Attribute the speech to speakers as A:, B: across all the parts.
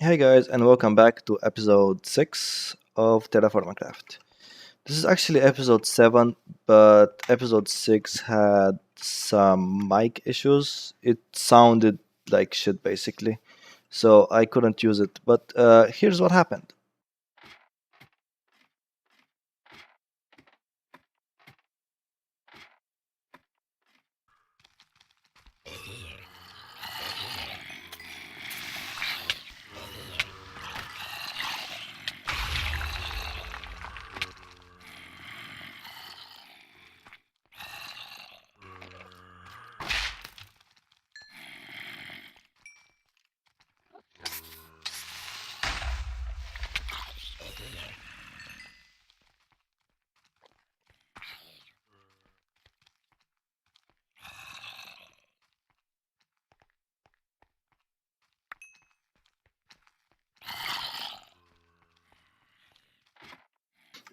A: Hey guys, and welcome back to episode 6 of Terrafirmacraft. This is actually episode 7, but episode 6 had some mic issues. It sounded like shit basically, so I couldn't use it. But here's what happened.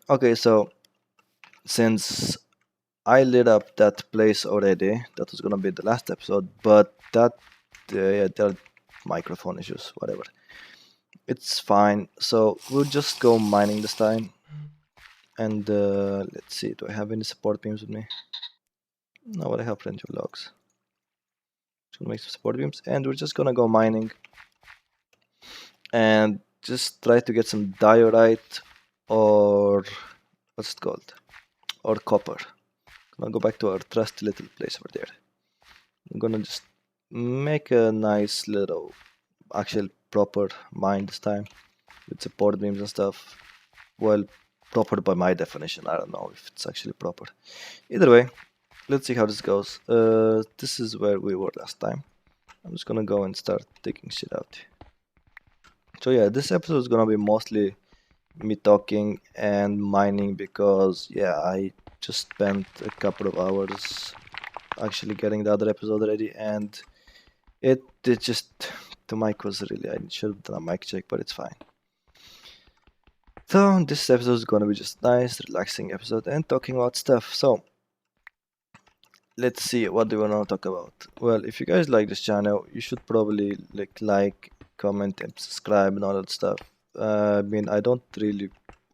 A: Okay, so since I lit up that place already, that was gonna be the last episode, but yeah, there are microphone issues, whatever. It's fine. So we'll just go mining this time. And let's see, do I have any support beams with me? No, but I have plenty of logs. Just gonna make some support beams, and we're just gonna go mining and just try to get some diorite or what's it called? Or copper. Gonna go back to our trusty little place over there. I'm gonna just make a nice little actual proper mine this time with support beams and stuff. Well, proper by my definition. I don't know if it's actually proper. Either way, let's see how this goes. This is where we were last time. I'm just gonna go and start taking shit out. So yeah, this episode is gonna be mostly me talking and mining because yeah, I just spent a couple of hours actually getting the other episode ready, and it just the mic was really, I should have done a mic check, but it's fine. So this episode is gonna be just nice, relaxing episode and talking about stuff. So let's see, what do we want to talk about? Well, if you guys like this channel, you should probably like, comment, and subscribe and all that stuff. I mean, I don't really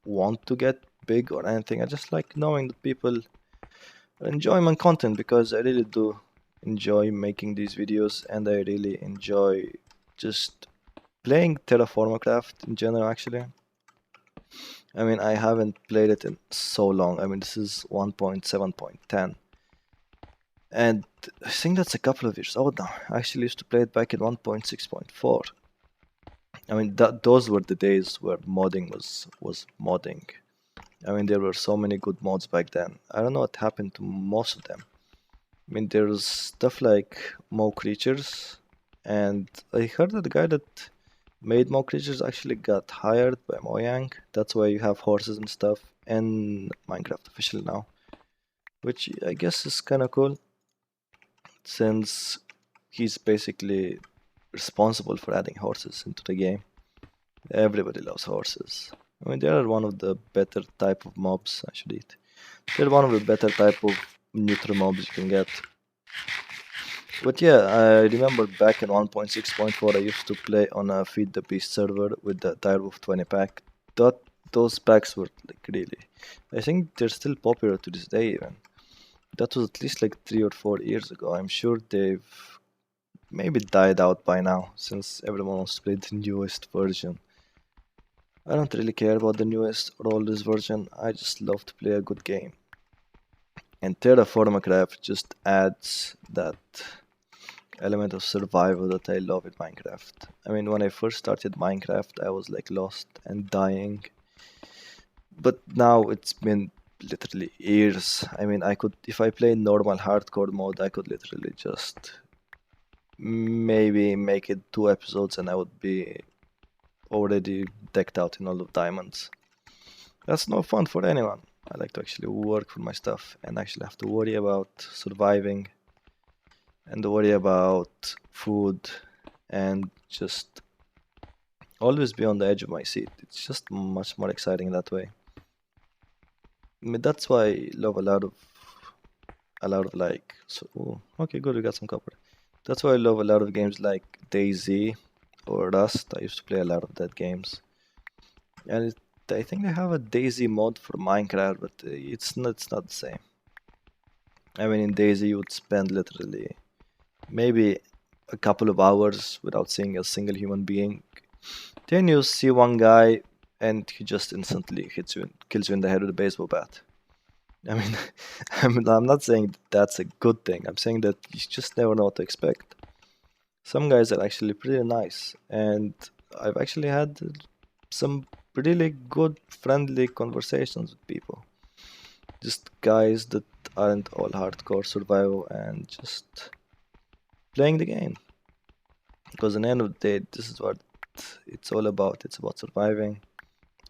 A: want to get big or anything. I just like knowing that people enjoy my content because I really do enjoy making these videos, and I really enjoy just playing Terraformacraft in general. Actually, I mean, I haven't played it in so long. I mean, this is 1.7.10. And I think that's a couple of years old now. I actually used to play it back in 1.6.4. I mean, those were the days where modding was modding. I mean, there were so many good mods back then. I don't know what happened to most of them. I mean, there's stuff like Mo Creatures, and I heard that the guy that made Mo Creatures actually got hired by Mojang. That's why you have horses and stuff in Minecraft officially now, which I guess is kind of cool, since he's basically responsible for adding horses into the game. Everybody loves horses. I mean, they are one of the better type of mobs, actually. They're one of the better type of neutral mobs you can get. But yeah, I remember back in 1.6.4 I used to play on a Feed the Beast server with the Direwolf 20 pack. That those packs were like really, I think they're still popular to this day even. That was at least like 3 or 4 years ago. I'm sure they've maybe died out by now, since everyone wants to play the newest version. I don't really care about the newest or oldest version, I just love to play a good game. And Terraformacraft just adds that element of survival that I love in Minecraft. I mean, when I first started Minecraft, I was like lost and dying. But now it's been literally years. I mean, I could, if I play normal hardcore mode, I could literally just maybe make it 2 episodes and I would be already decked out in all of diamonds. That's no fun for anyone. I like to actually work for my stuff and actually have to worry about surviving and worry about food and just always be on the edge of my seat. It's just much more exciting that way. I mean, that's why I love a lot of okay, good, we got some copper. That's why I love a lot of games like DayZ. or Rust. I used to play a lot of that games, and I think they have a Daisy mod for Minecraft, but it's not the same. I mean, in Daisy you would spend literally maybe a couple of hours without seeing a single human being. Then you see one guy, and he just instantly hits you, kills you in the head with a baseball bat. I mean, I'm not saying that's a good thing. I'm saying that you just never know what to expect. Some guys are actually pretty nice, and I've actually had some really good, friendly conversations with people. Just guys that aren't all hardcore survival and just playing the game. Because in the end of the day, this is what it's all about. It's about surviving.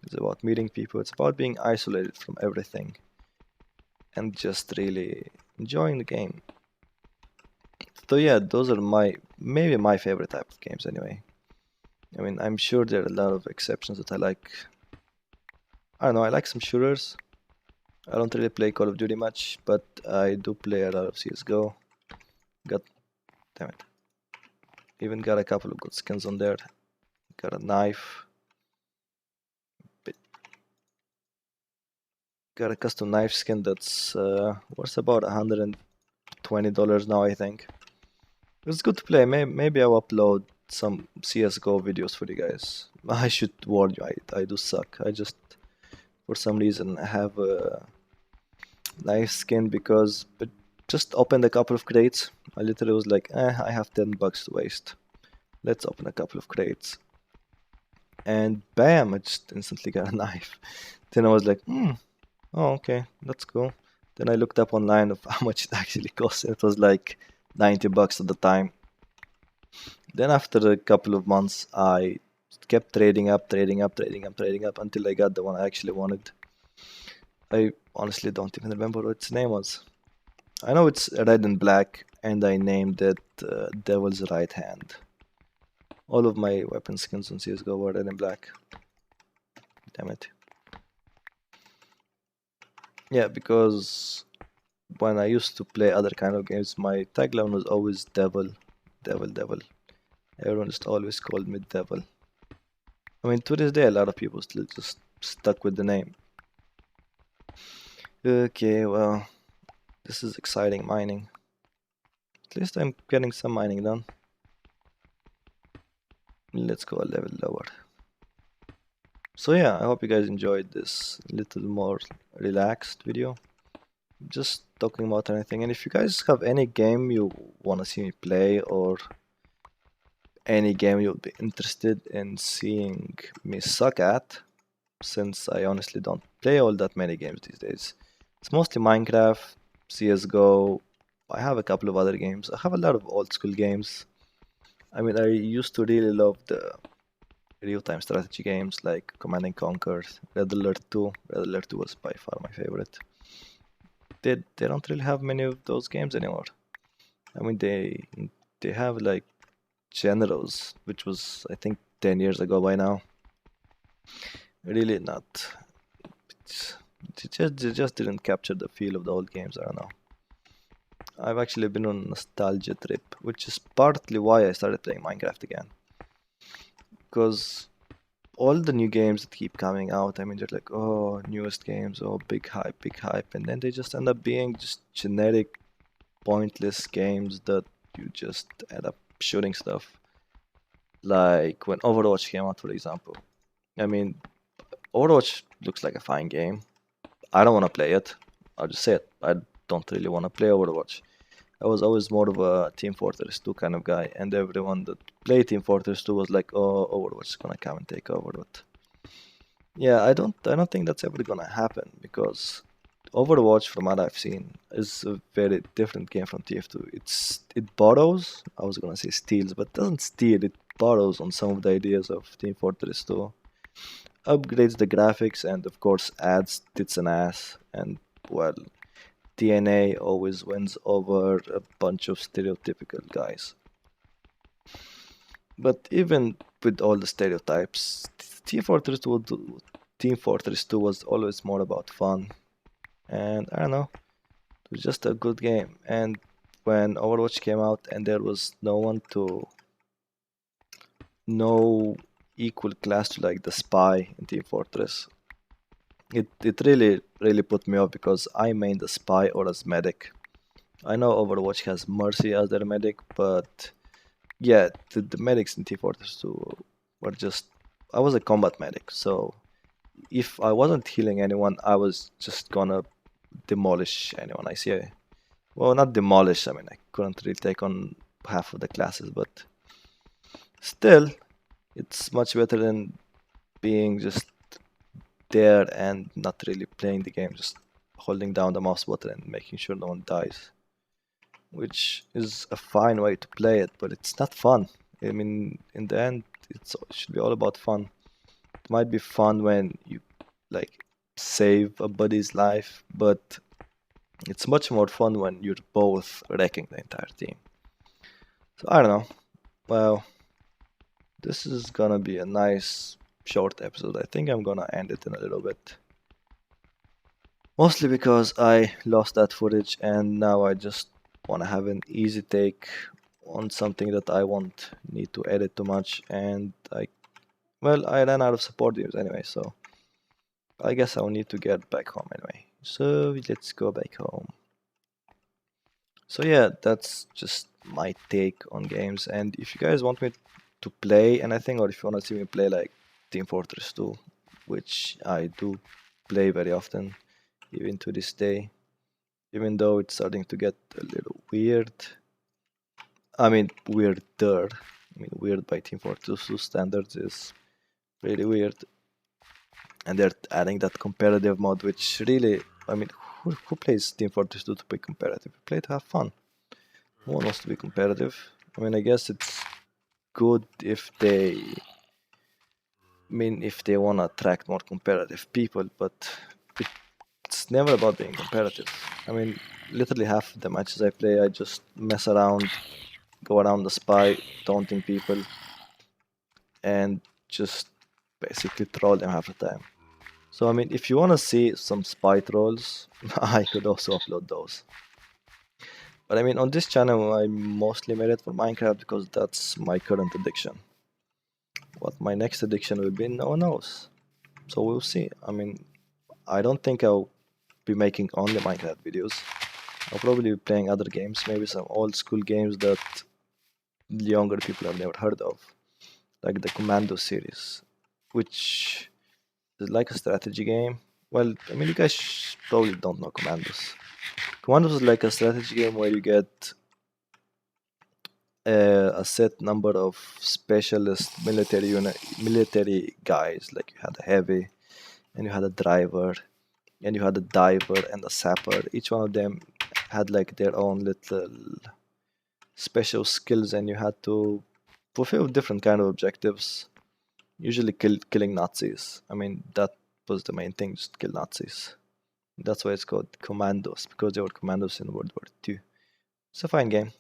A: It's about meeting people. It's about being isolated from everything and just really enjoying the game. So yeah, those are maybe my favorite type of games anyway. I mean, I'm sure there are a lot of exceptions that I like. I don't know, I like some shooters. I don't really play Call of Duty much, but I do play a lot of CSGO. Got, damn it. Even got a couple of good skins on there. Got a knife. Got a custom knife skin that's worth about $120 now, I think. It's good to play. Maybe I'll upload some CSGO videos for you guys. I should warn you, I do suck. I just, for some reason, have a knife skin because it just opened a couple of crates. I literally was like, I have $10 to waste. Let's open a couple of crates. And bam, I just instantly got a knife. Then I was like, oh, okay, that's cool. Then I looked up online of how much it actually cost. It was like $90 at the time. Then after a couple of months, I kept trading up until I got the one I actually wanted. I honestly don't even remember what its name was. I know it's red and black, and I named it Devil's Right Hand. All of my weapon skins on CSGO were red and black. Damn it. Yeah, because when I used to play other kind of games, my tagline was always Devil, Devil, Devil. Everyone just always called me Devil. I mean, to this day, a lot of people still just stuck with the name. Okay, well, this is exciting mining. At least I'm getting some mining done. Let's go a level lower. So yeah, I hope you guys enjoyed this little more relaxed video. Just talking about anything. And if you guys have any game you want to see me play, or any game you'll be interested in seeing me suck at, since I honestly don't play all that many games these days. It's mostly Minecraft, CSGO. I have a couple of other games. I have a lot of old school games. I mean, I used to really love the real-time strategy games like Command and Conquer, Red Alert 2. Red Alert 2 was by far my favorite. They don't really have many of those games anymore. I mean, they have like Generals, which was I think 10 years ago by now. Really not. They just didn't capture the feel of the old games. I don't know. I've actually been on a nostalgia trip, which is partly why I started playing Minecraft again. Because all the new games that keep coming out, I mean, they're like, oh, newest games, oh, big hype, and then they just end up being just generic, pointless games that you just end up shooting stuff. Like when Overwatch came out, for example. I mean, Overwatch looks like a fine game. I don't want to play it. I'll just say it. I don't really want to play Overwatch. I was always more of a Team Fortress 2 kind of guy, and everyone that played Team Fortress 2 was like, "Oh, Overwatch is gonna come and take over." But yeah, I don't think that's ever gonna happen because Overwatch, from what I've seen, is a very different game from TF2. It borrows. I was gonna say steals, but doesn't steal. It borrows on some of the ideas of Team Fortress 2, upgrades the graphics, and of course adds tits and ass. And well, DNA always wins over a bunch of stereotypical guys. But even with all the stereotypes, Team Fortress 2 was always more about fun. And I don't know, it was just a good game. And when Overwatch came out and there was no one to no equal class to like the spy in Team Fortress. It really put me off because I main the spy or as medic. I know Overwatch has Mercy as their medic, but yeah, the medics in Team Fortress 2 were just. I was a combat medic, so if I wasn't healing anyone, I was just gonna demolish anyone I see. Well, not demolish. I mean, I couldn't really take on half of the classes, but still, it's much better than being just there and not really playing the game, just holding down the mouse button and making sure no one dies, which is a fine way to play it, but it's not fun. I mean, in the end, it should be all about fun. It might be fun when you like save a buddy's life, but it's much more fun when you're both wrecking the entire team. So I don't know. Well, this is gonna be a nice short episode. I think I'm gonna end it in a little bit. Mostly because I lost that footage and now I just want to have an easy take on something that I won't need to edit too much, and I ran out of support views anyway, so I guess I'll need to get back home anyway. So let's go back home. So yeah, that's just my take on games, and if you guys want me to play anything, or if you want to see me play like Team Fortress 2, which I do play very often, even to this day, even though it's starting to get a little weird. I mean, weirder. I mean, weird by Team Fortress 2 standards is really weird. And they're adding that competitive mode, which really, I mean, who plays Team Fortress 2 to be competitive? You play to have fun. No one wants to be competitive. I mean, I guess it's good if if they want to attract more competitive people, but it's never about being competitive. I mean, literally half of the matches I play, I just mess around, go around the spy, taunting people, and just basically troll them half the time. So, I mean, if you want to see some spy trolls, I could also upload those. But I mean, on this channel, I mostly made it for Minecraft because that's my current addiction. What my next addiction will be, no one knows. So we'll see. I mean, I don't think I'll be making only Minecraft videos. I'll probably be playing other games, maybe some old school games that younger people have never heard of, like the Commando series, which is like a strategy game. Well, I mean, you guys probably don't know Commandos. Commandos is like a strategy game where you get a set number of specialist military guys. Like you had a heavy, and you had a driver, and you had a diver and a sapper. Each one of them had like their own little special skills, and you had to fulfill different kind of objectives. Usually, killing Nazis. I mean, that was the main thing, just kill Nazis. That's why it's called Commandos, because they were commandos in World War II. It's a fine game.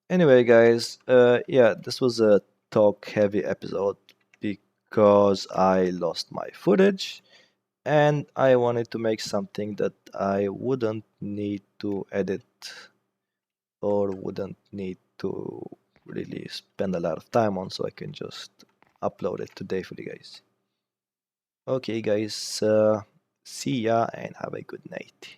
A: Anyway, guys, yeah, this was a talk-heavy episode because I lost my footage and I wanted to make something that I wouldn't need to edit or wouldn't need to really spend a lot of time on, so I can just upload it today for you guys. Okay, guys, see ya and have a good night.